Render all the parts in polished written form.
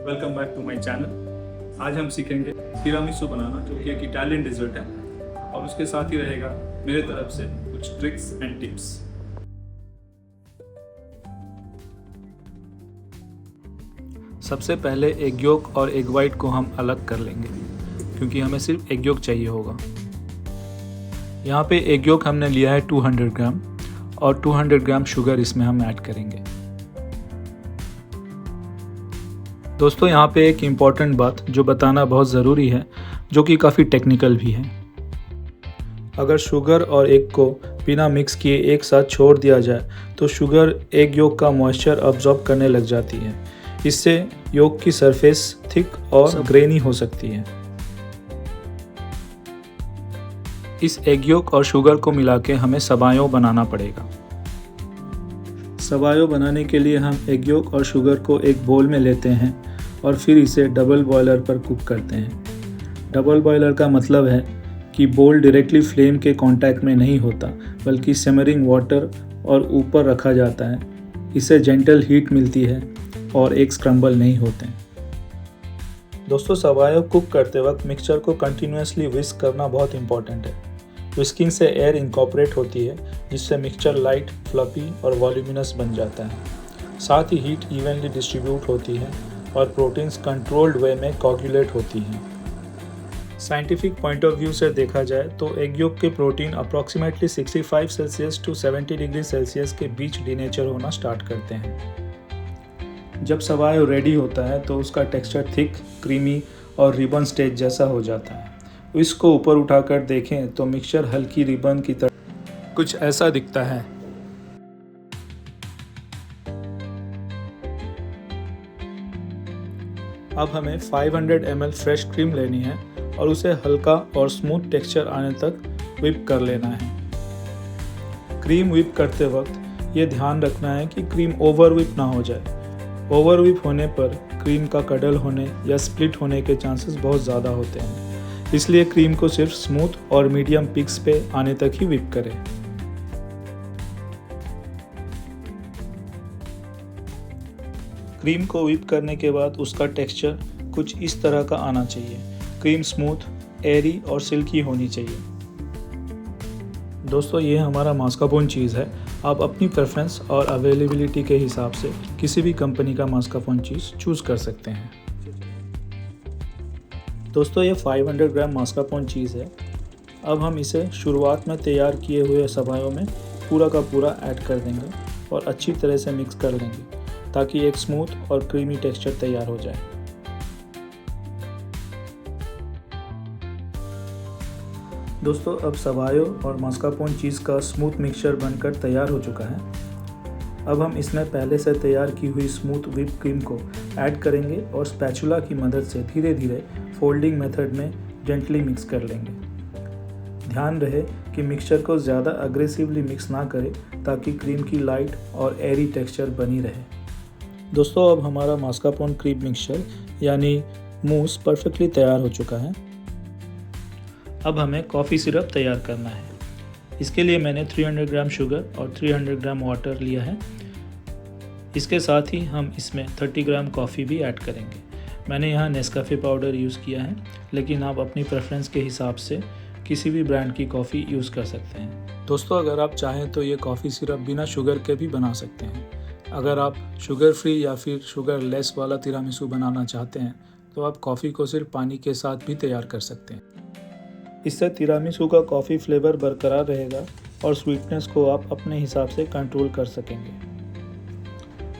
Welcome back to my channel. आज हम सीखेंगे तिरामिसू बनाना, जो कि एक इटालियन डिज़र्ट है, और उसके साथ ही रहेगा मेरे तरफ से कुछ ट्रिक्स एंड टिप्स। सबसे पहले एग योक और एग वाइट को हम अलग कर लेंगे, क्योंकि हमें सिर्फ एग योक चाहिए होगा। यहाँ पे एग योक हमने लिया है 200 ग्राम और 200 ग्राम शुगर इसमें हम ऐड करेंगे। दोस्तों, यहाँ पे एक इम्पॉर्टेंट बात जो बताना बहुत ज़रूरी है, जो कि काफ़ी टेक्निकल भी है। अगर शुगर और एग को बिना मिक्स किए एक साथ छोड़ दिया जाए तो शुगर एग योक का मॉइस्चर अब्जॉर्ब करने लग जाती है। इससे योक की सरफेस थिक और ग्रेनी हो सकती है। इस एग योक और शुगर को मिला के हमें सबायों बनाना पड़ेगा। सबायों बनाने के लिए हम एग योक और शुगर को एक बोल में लेते हैं और फिर इसे डबल बॉयलर पर कुक करते हैं। डबल बॉयलर का मतलब है कि बोल डायरेक्टली फ्लेम के कांटेक्ट में नहीं होता, बल्कि सिमरिंग वाटर और ऊपर रखा जाता है। इससे जेंटल हीट मिलती है और एग स्क्रम्बल नहीं होते। दोस्तों, सबायों कुक करते वक्त मिक्सचर को कंटिन्यूसली विस्क करना बहुत इंपॉर्टेंट है। विस्किंग से एयर इनकॉर्पोरेट होती है, जिससे मिक्सचर लाइट, फ्लफी और वॉल्यूमिनस बन जाता है। साथ ही हीट इवनली डिस्ट्रीब्यूट होती है और प्रोटीन्स कंट्रोल्ड वे में कोगुलेट होती हैं। साइंटिफिक पॉइंट ऑफ व्यू से देखा जाए तो एग योक के protein approximately 65 Celsius to 70 degree Celsius के बीच डीनेचर होना स्टार्ट करते हैं। जब सबायो रेडी होता है तो उसका टेक्सचर थिक, क्रीमी और रिबन स्टेज जैसा हो जाता है। इसको ऊपर उठाकर देखें तो मिक्सचर हल्की रिबन की तरह कुछ ऐसा दिखता है। अब हमें 500 ml फ्रेश क्रीम लेनी है और उसे हल्का और स्मूथ टेक्सचर आने तक व्हिप कर लेना है। क्रीम व्हिप करते वक्त ये ध्यान रखना है कि क्रीम ओवर व्हिप ना हो जाए। ओवर व्हिप होने पर क्रीम का कडल होने या स्प्लिट होने के चांसेस बहुत ज़्यादा होते हैं। इसलिए क्रीम को सिर्फ स्मूथ और मीडियम पिक्स पे आने तक ही व्हिप करें। क्रीम को व्हिप करने के बाद उसका टेक्सचर कुछ इस तरह का आना चाहिए। क्रीम स्मूथ, एयरी और सिल्की होनी चाहिए। दोस्तों, ये हमारा मास्कापोन चीज़ है। आप अपनी प्रेफरेंस और अवेलेबिलिटी के हिसाब से किसी भी कंपनी का मास्कापोन चीज़ चूज़ कर सकते हैं। दोस्तों, ये 500 ग्राम मास्कापोन चीज़ है। अब हम इसे शुरुआत में तैयार किए हुए सबायों में पूरा का पूरा ऐड कर देंगे और अच्छी तरह से मिक्स कर देंगे, ताकि एक स्मूथ और क्रीमी टेक्सचर तैयार हो जाए। दोस्तों, अब सबायों और मास्कापोन चीज़ का स्मूथ मिक्सचर बनकर तैयार हो चुका है। अब हम इसमें पहले से तैयार की हुई स्मूथ व्हिप क्रीम को ऐड करेंगे और स्पैचुला की मदद से धीरे धीरे फोल्डिंग मेथड में जेंटली मिक्स कर लेंगे। ध्यान रहे कि मिक्सचर को ज़्यादा अग्रेसिवली मिक्स ना करें, ताकि क्रीम की लाइट और एयरी टेक्सचर बनी रहे। दोस्तों, अब हमारा मास्कापोन क्रीम मिक्सचर यानी मूस परफेक्टली तैयार हो चुका है। अब हमें कॉफ़ी सिरप तैयार करना है। इसके लिए मैंने 300 ग्राम शुगर और 300 ग्राम वाटर लिया है। इसके साथ ही हम इसमें 30 ग्राम कॉफ़ी भी ऐड करेंगे। मैंने यहाँ नेस्काफ़े पाउडर यूज़ किया है, लेकिन आप अपनी प्रेफरेंस के हिसाब से किसी भी ब्रांड की कॉफ़ी यूज़ कर सकते हैं। दोस्तों, अगर आप चाहें तो ये कॉफ़ी सिरप बिना शुगर के भी बना सकते हैं। अगर आप शुगर फ्री या फिर शुगर लेस वाला तिरामिसू बनाना चाहते हैं तो आप कॉफ़ी को सिर्फ पानी के साथ भी तैयार कर सकते हैं। इससे तिरामिसू का कॉफ़ी फ्लेवर बरकरार रहेगा और स्वीटनेस को आप अपने हिसाब से कंट्रोल कर सकेंगे।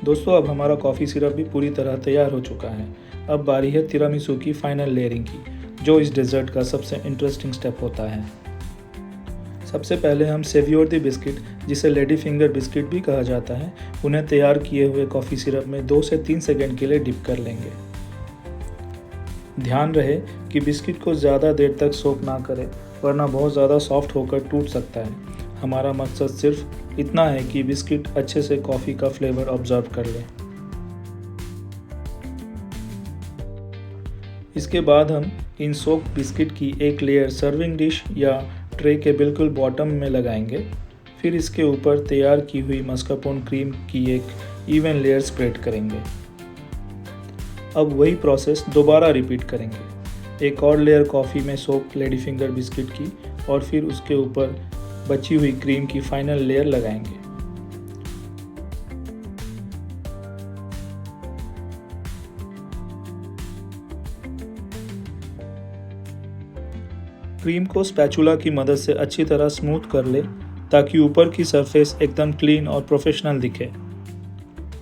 दोस्तों, अब हमारा कॉफ़ी सिरप भी पूरी तरह तैयार हो चुका है। अब बारी है तिरामिसू की फाइनल लेयरिंग की, जो इस डेजर्ट का सबसे इंटरेस्टिंग स्टेप होता है। सबसे पहले हम सेवियोर दी बिस्किट, जिसे लेडी फिंगर बिस्किट भी कहा जाता है, उन्हें तैयार किए हुए कॉफ़ी सिरप में 2 से 3 सेकंड के लिए डिप कर लेंगे। ध्यान रहे कि बिस्किट को ज़्यादा देर तक सोक ना करें, वरना बहुत ज़्यादा सॉफ्ट होकर टूट सकता है। हमारा मकसद सिर्फ इतना है कि बिस्किट अच्छे से कॉफ़ी का फ्लेवर ऑब्जर्व कर ले। इसके बाद हम इन सोक्ड बिस्किट की एक लेयर सर्विंग डिश या ट्रे के बिल्कुल बॉटम में लगाएंगे। फिर इसके ऊपर तैयार की हुई मास्कापोन क्रीम की एक इवन लेयर स्प्रेड करेंगे। अब वही प्रोसेस दोबारा रिपीट करेंगे। एक और लेयर कॉफ़ी में सोक्ड लेडी फिंगर बिस्किट की और फिर उसके ऊपर बची हुई क्रीम की फाइनल लेयर लगाएंगे। क्रीम को स्पैचुला की मदद से अच्छी तरह स्मूथ कर ले ताकि ऊपर की सरफेस एकदम क्लीन और प्रोफेशनल दिखे।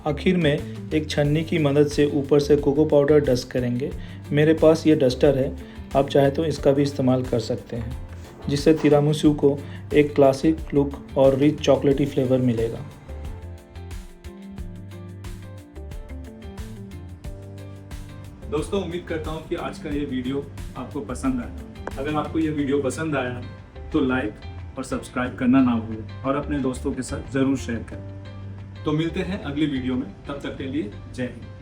आखिर में एक छन्नी की मदद से ऊपर से कोको पाउडर डस्ट करेंगे। मेरे पास ये डस्टर है, आप चाहे तो इसका भी इस्तेमाल कर सकते हैं, जिससे तिरामिसू को एक क्लासिक लुक और रिच चॉकलेटी फ्लेवर मिलेगा। दोस्तों, उम्मीद करता हूँ कि आज का ये वीडियो आपको पसंद आया। अगर आपको ये वीडियो पसंद आया तो लाइक और सब्सक्राइब करना ना भूलें और अपने दोस्तों के साथ ज़रूर शेयर करें। तो मिलते हैं अगली वीडियो में, तब तक के लिए जय हिंद।